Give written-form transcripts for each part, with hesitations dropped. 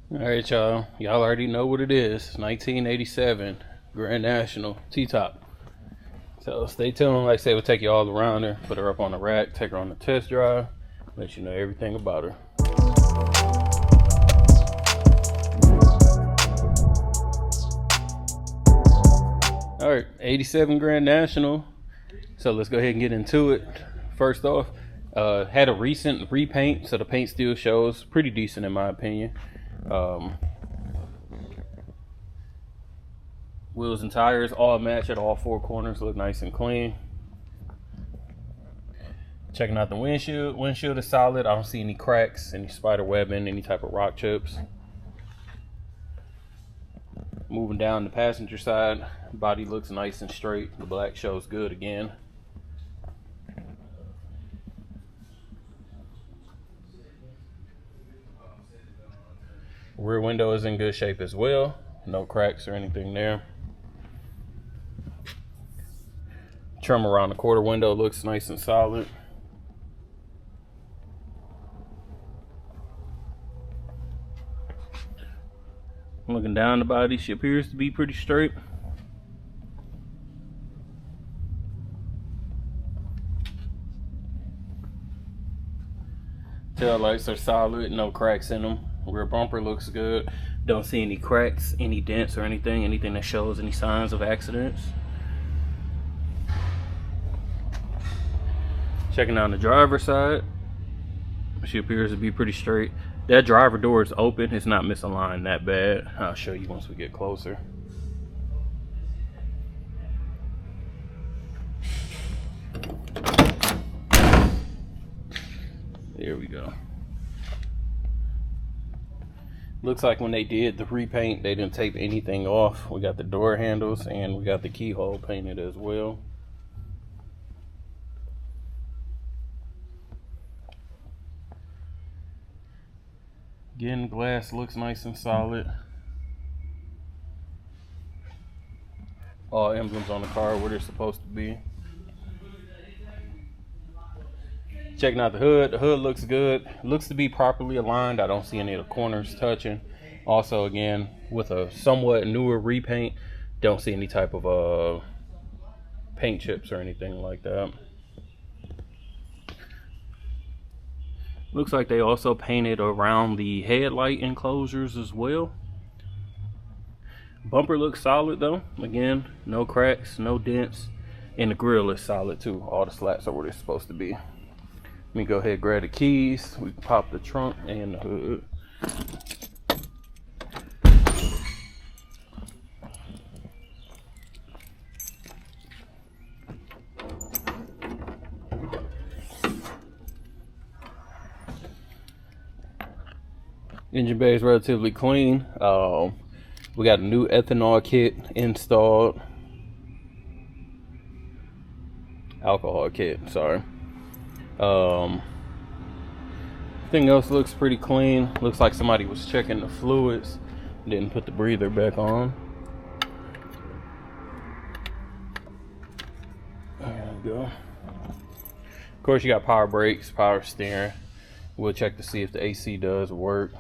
All right, y'all. Y'all already know what it is. 1987 Grand National T-top. So stay tuned. Like I said, we'll take you all around her, put her up on the rack, take her on the test drive, let you know everything about her. All right, 87 Grand National. So let's go ahead and get into it. First off, had a recent repaint, so the paint still shows pretty decent in my opinion. Wheels and tires all match at all four corners, look nice and clean. Checking out the windshield. Windshield is solid. I don't see any cracks, any spider webbing, any type of rock chips. Moving down the passenger side, body looks nice and straight. The black shows good again. Rear window is in good shape as well. No cracks or anything there. Trim around the quarter window looks nice and solid. Looking down the body, she appears to be pretty straight. Tail lights are solid, no cracks in them. Rear bumper looks good. Don't see any cracks, any dents or anything that shows any signs of accidents. Checking out the driver's side, she appears to be pretty straight. That driver door is open, it's not misaligned that bad. I'll show you once we get closer. There we go. Looks like when they did the repaint, they didn't tape anything off. We got the door handles and we got the keyhole painted as well. Again, glass looks nice and solid. All emblems on the car where they're supposed to be. Checking out the hood. The hood looks good. Looks to be properly aligned. I don't see any of the corners touching. Also, again, with a somewhat newer repaint, don't see any type of paint chips or anything like that. Looks like they also painted around the headlight enclosures as well. Bumper looks solid though. Again, no cracks, no dents. And the grill is solid too. All the slats are where they're supposed to be. Let me go ahead and grab the keys. We can pop the trunk and the hood. Engine bay is relatively clean. We got a new ethanol kit installed. Alcohol kit, sorry. Everything else looks pretty clean. Looks like somebody was checking the fluids. Didn't put the breather back on. There we go. Of course, you got power brakes, power steering. We'll check to see if the AC does work.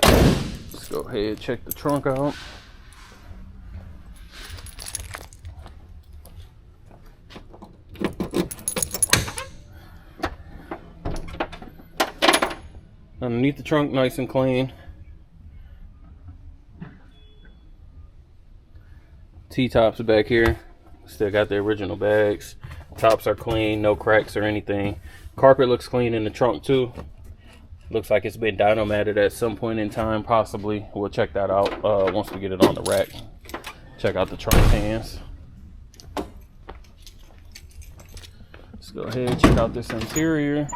Let's go ahead and check the trunk out. Underneath the trunk, nice and clean. T-tops are back here. Still got the original bags. Tops are clean, no cracks or anything. Carpet looks clean in the trunk too. Looks like it's been dyno matted at some point in time, possibly. We'll check that out once we get it on the rack. Check out the trunk pans. Let's go ahead and check out this interior.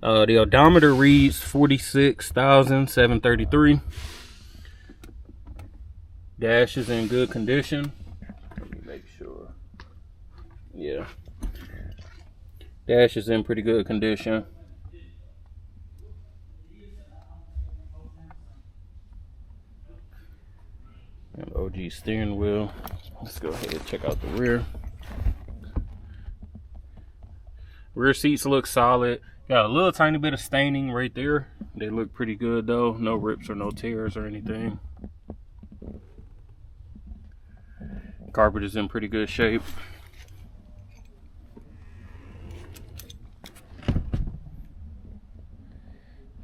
The odometer reads 46,733. Dash is in good condition. Let me make sure. Yeah. Dash is in pretty good condition. And OG steering wheel. Let's go ahead and check out the rear. Rear seats look solid. Got a little tiny bit of staining right there. They look pretty good though. No rips or no tears or anything. Carpet is in pretty good shape.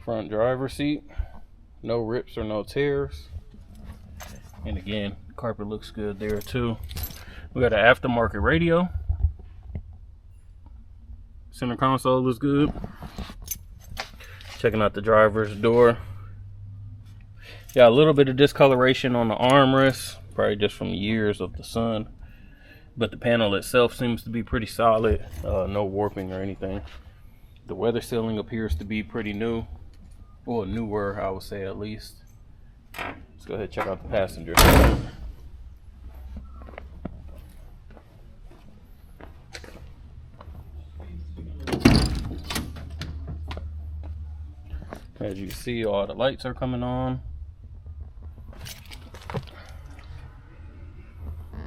Front driver's seat. No rips or no tears. And again, carpet looks good there too. We got an aftermarket radio. Center console looks good. Checking out the driver's door. Got a little bit of discoloration on the armrest, probably just from years of the sun. But the panel itself seems to be pretty solid. No warping or anything. The weather sealing appears to be pretty new. Well, newer, I would say at least. Let's go ahead and check out the passenger. As you can see, all the lights are coming on.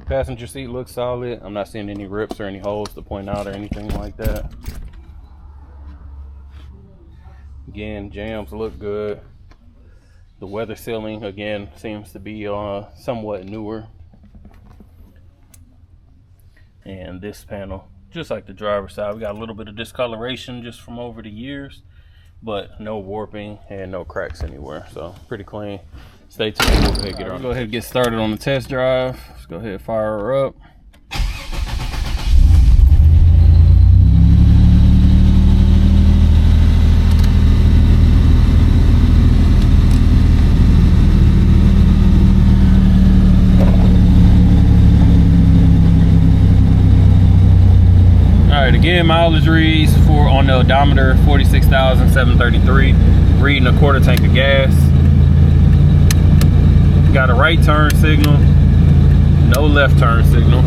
Passenger seat looks solid. I'm not seeing any rips or any holes to point out or anything like that. Again, jams look good. The weather sealing again seems to be somewhat newer. And this panel, just like the driver's side, we got a little bit of discoloration just from over the years, but no warping and no cracks anywhere. So pretty clean. Stay tuned. We'll go ahead and get started on the test drive. Let's go ahead and fire her up. Again, mileage reads for on the odometer 46,733, reading a quarter tank of gas. Got a right turn signal, no left turn signal.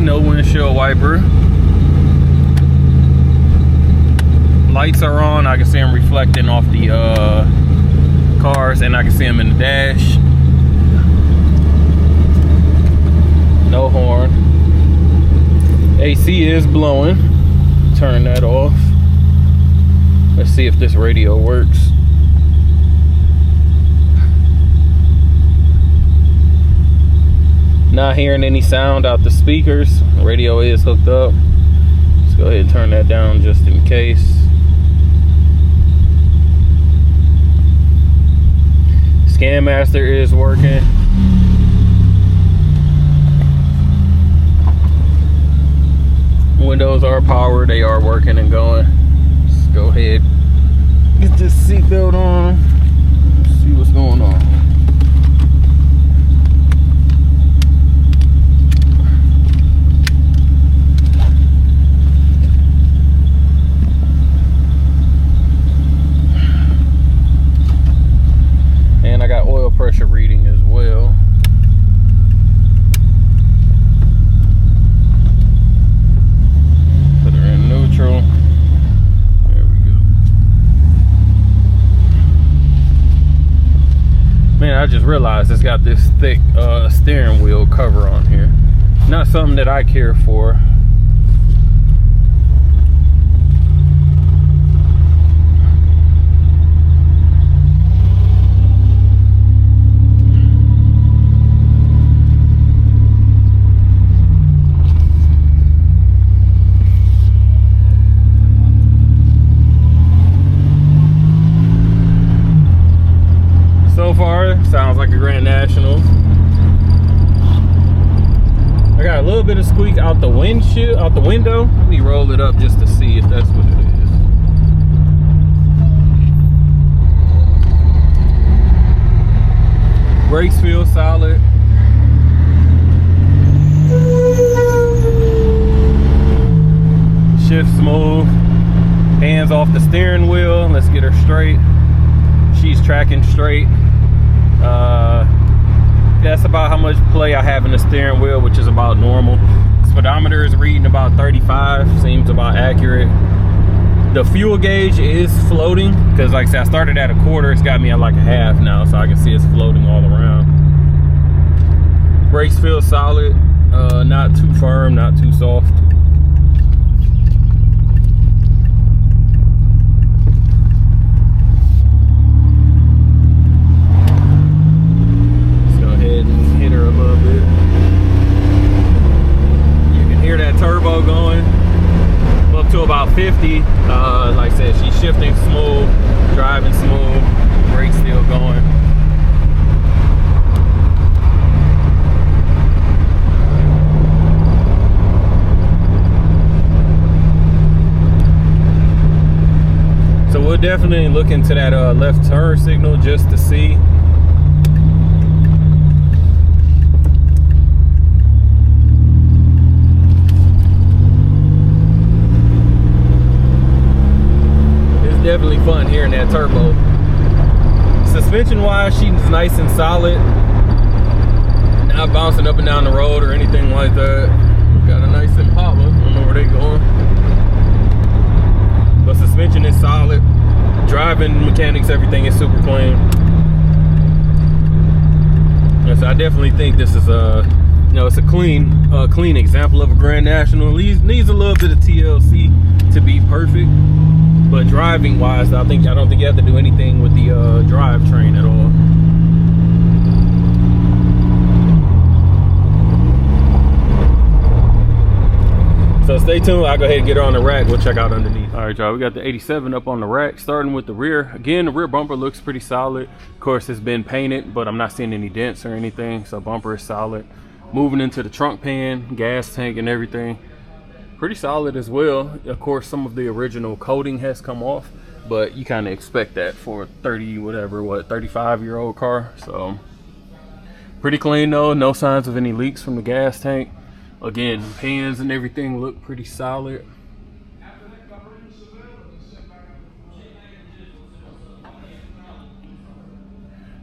No windshield wiper. Lights are on. I can see them reflecting off the cars, and I can see them in the dash. No horn. AC is blowing. Turn that off. Let's see if this radio works. Not hearing any sound out the speakers. The radio is hooked up. Let's go ahead and turn that down just in case. Scan Master is working. Windows are powered, they are working and going. Let's go ahead, get this seatbelt on, see what's going on. And I got oil pressure reading as well. Neutral. There we go. Man, I just realized it's got this thick steering wheel cover on here. Not something that I care for. Sounds like a Grand National. I got a little bit of squeak out the windshield, out the window. Let me roll it up just to see if that's what it is. Brakes feel solid. Shift smooth. Hands off the steering wheel. Let's get her straight. She's tracking straight. That's about how much play I have in the steering wheel, which is about normal. Speedometer is reading about 35, seems about accurate. The fuel gauge is floating because, like I said, I started at a quarter. It's got me at like a half now, so I can see it's floating all around. brakes feel solid, not too firm, not too soft. Let's go ahead and hit her a little bit. You can hear that turbo going up to about 50. Like I said, she's shifting smooth, driving smooth, brakes still going. So we'll definitely look into that left turn signal just to see. It's definitely fun hearing that turbo. Suspension wise, she's nice and solid. Not bouncing up and down the road or anything like that. Got a nice Impala. I don't know where they going. But suspension is solid. Driving mechanics, everything is super clean. And so I definitely think this is it's a clean example of a Grand National. Needs a little bit of TLC to be perfect, but driving wise, I don't think you have to do anything with the drivetrain at all. So stay tuned. I'll go ahead and get her on the rack. We'll check out underneath. All right, y'all, we got the 87 up on the rack, starting with the rear. Again, the rear bumper looks pretty solid. Of course, it's been painted, but I'm not seeing any dents or anything, so bumper is solid. Moving into the trunk pan, gas tank and everything, pretty solid as well. Of course, some of the original coating has come off, but you kind of expect that for a 35-year-old car. So pretty clean though, no signs of any leaks from the gas tank. Again, pans and everything look pretty solid.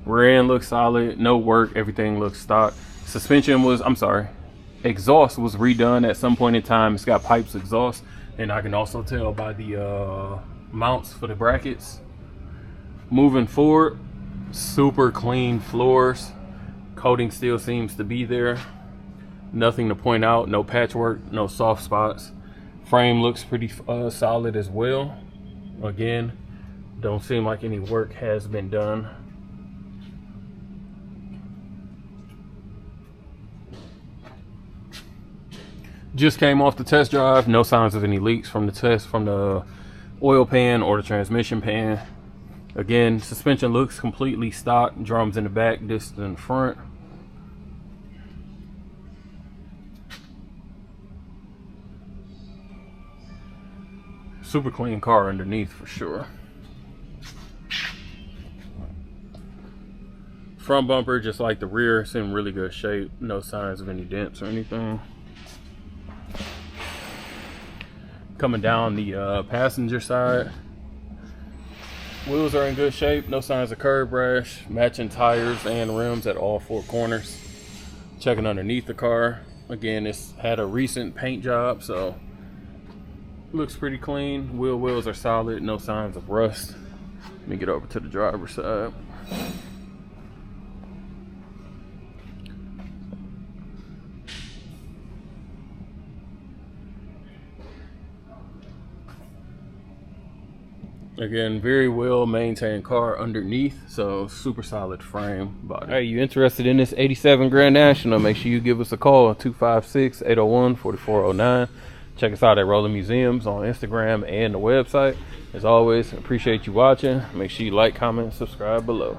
Rear end looks solid, no work, everything looks stock. Suspension was, exhaust was redone at some point in time. It's got pipes exhaust, and I can also tell by the mounts for the brackets. Moving forward, super clean floors. Coating still seems to be there. Nothing to point out, no patchwork, no soft spots. Frame looks pretty solid as well. Again, don't seem like any work has been done. Just came off the test drive, no signs of any leaks from the test, from the oil pan or the transmission pan. Again, suspension looks completely stock, drums in the back, discs in the front. Super clean car underneath for sure. Front bumper, just like the rear, it's in really good shape. No signs of any dents or anything. Coming down the passenger side, wheels are in good shape. No signs of curb rash. Matching tires and rims at all four corners. Checking underneath the car. Again, it's had a recent paint job, so looks pretty clean. Wheels are solid, no signs of rust. Let me get over to the driver's side. Again, very well maintained car underneath, so super solid frame body. Hey, you interested in this 87 Grand National? Make sure you give us a call at 256-801-4409. Check us out at Rolling Museums on Instagram and the website. As always, appreciate you watching. Make sure you like, comment, subscribe below.